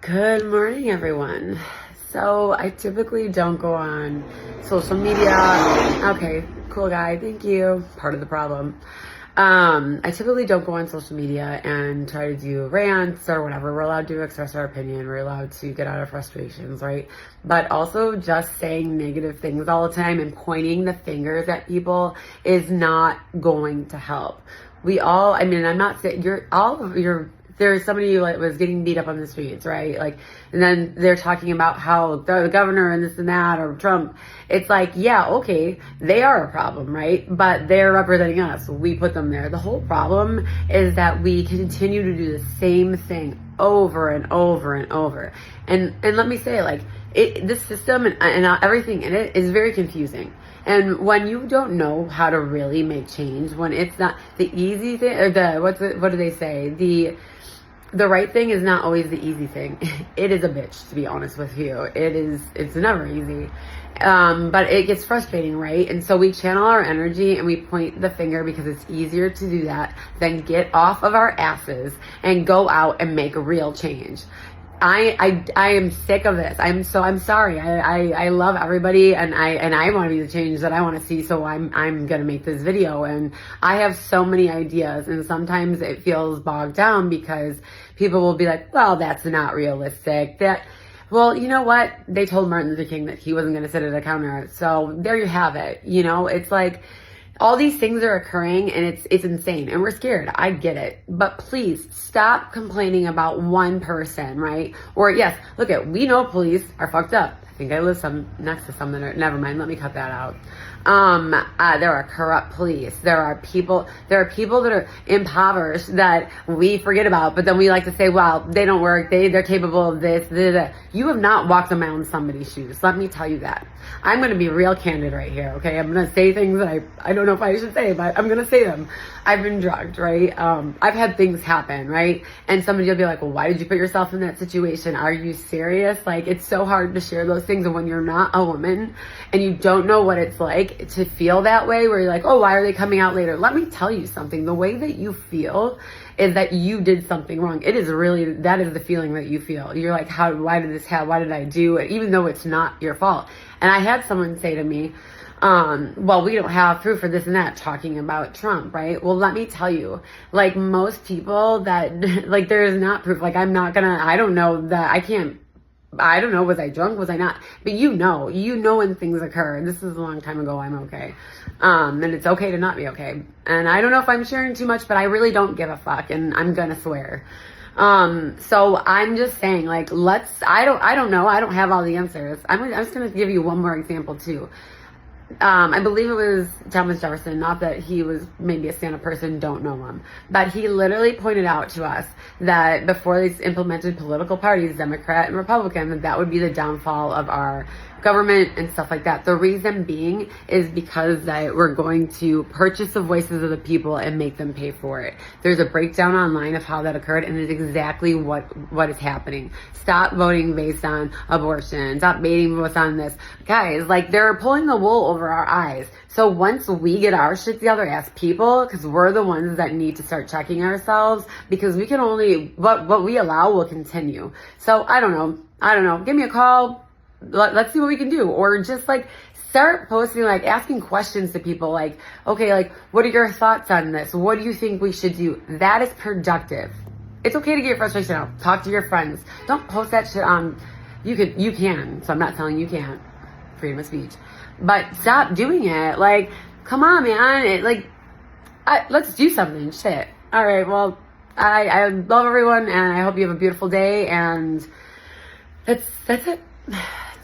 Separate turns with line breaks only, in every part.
Good morning, everyone. So I typically don't go on social media. Okay, cool guy, thank you. Part of the problem. I typically don't go on social media and try to do rants or whatever. We're allowed to express our opinion. We're allowed to get out our frustrations, right? But also just saying negative things all the time and pointing the fingers at people is not going to help. I'm not saying there's somebody who was getting beat up on the streets, right? And then they're talking about how the governor and this and that, or Trump. It's like, yeah, okay, they are a problem, right? But they're representing us. We put them there. The whole problem is that we continue to do the same thing over and over and over. And let me say, this system and everything in it is very confusing. And when you don't know how to really make change, when it's not the easy thing, or what do they say? The right thing is not always the easy thing. It is a bitch, to be honest with you. It's never easy. But it gets frustrating, right? And so we channel our energy and we point the finger because it's easier to do that than get off of our asses and go out and make a real change. I am sick of this. I'm sorry. I love everybody and I want to be the change that I want to see. So I'm going to make this video, and I have so many ideas, and sometimes it feels bogged down because people will be like, well, that's not realistic. Well, you know what? They told Martin Luther King that he wasn't going to sit at a counter. So there you have it. It's like, all these things are occurring and it's insane and we're scared. I get it. But please stop complaining about one person, right? Or yes, we know police are fucked up. I think I live next to some that are, never mind, let me cut that out. There are corrupt police. There are people that are impoverished that we forget about, but then we like to say, well, they don't work, they're capable of this, that. You have not walked a mile in somebody's shoes. Let me tell you that. I'm going to be real candid right here, okay? I'm going to say things that I don't know if I should say, but I'm going to say them. I've been drugged, right? I've had things happen, right? And somebody will be like, well, why did you put yourself in that situation? Are you serious? It's so hard to share those things. And when you're not a woman and you don't know what it's like to feel that way, where you're like, oh, why are they coming out later? Let me tell you something. The way that you feel is that you did something wrong. That is the feeling that you feel. You're like, why did I do it? Even though it's not your fault. And I had someone say to me, well, we don't have proof for this and that, talking about Trump, right? Well, let me tell you, most people that, there is not proof. I don't know, was I drunk? Was I not? But you know when things occur. This is a long time ago. I'm okay. And it's okay to not be okay. And I don't know if I'm sharing too much, but I really don't give a fuck, and I'm gonna swear. So I'm just saying, I don't know. I don't have all the answers. I'm just gonna give you one more example too. I believe it was Thomas Jefferson, not that he was maybe a stand-up person, don't know him, but he literally pointed out to us that before they implemented political parties, Democrat and Republican, that would be the downfall of our government and stuff like that. The reason being is because that we're going to purchase the voices of the people and make them pay for it. There's a breakdown online of how that occurred, and it's exactly what is happening. Stop voting based on abortion. Stop voting based on this. Guys, they're pulling the wool over our eyes. So once we get our shit together as people, because we're the ones that need to start checking ourselves, because we can only, what we allow will continue. So I don't know. Give me a call. Let's see what we can do. Or just start posting, asking questions to people, okay, what are your thoughts on this? What do you think we should do? That is productive. It's okay to get your frustration out. Talk to your friends. Don't post that shit on, you can, so I'm not telling you can't. Freedom of speech. But stop doing it. Come on, man. Let's do something. Shit. All right. Well, I love everyone, and I hope you have a beautiful day. And that's it.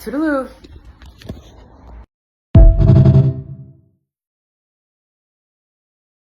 Toodaloo.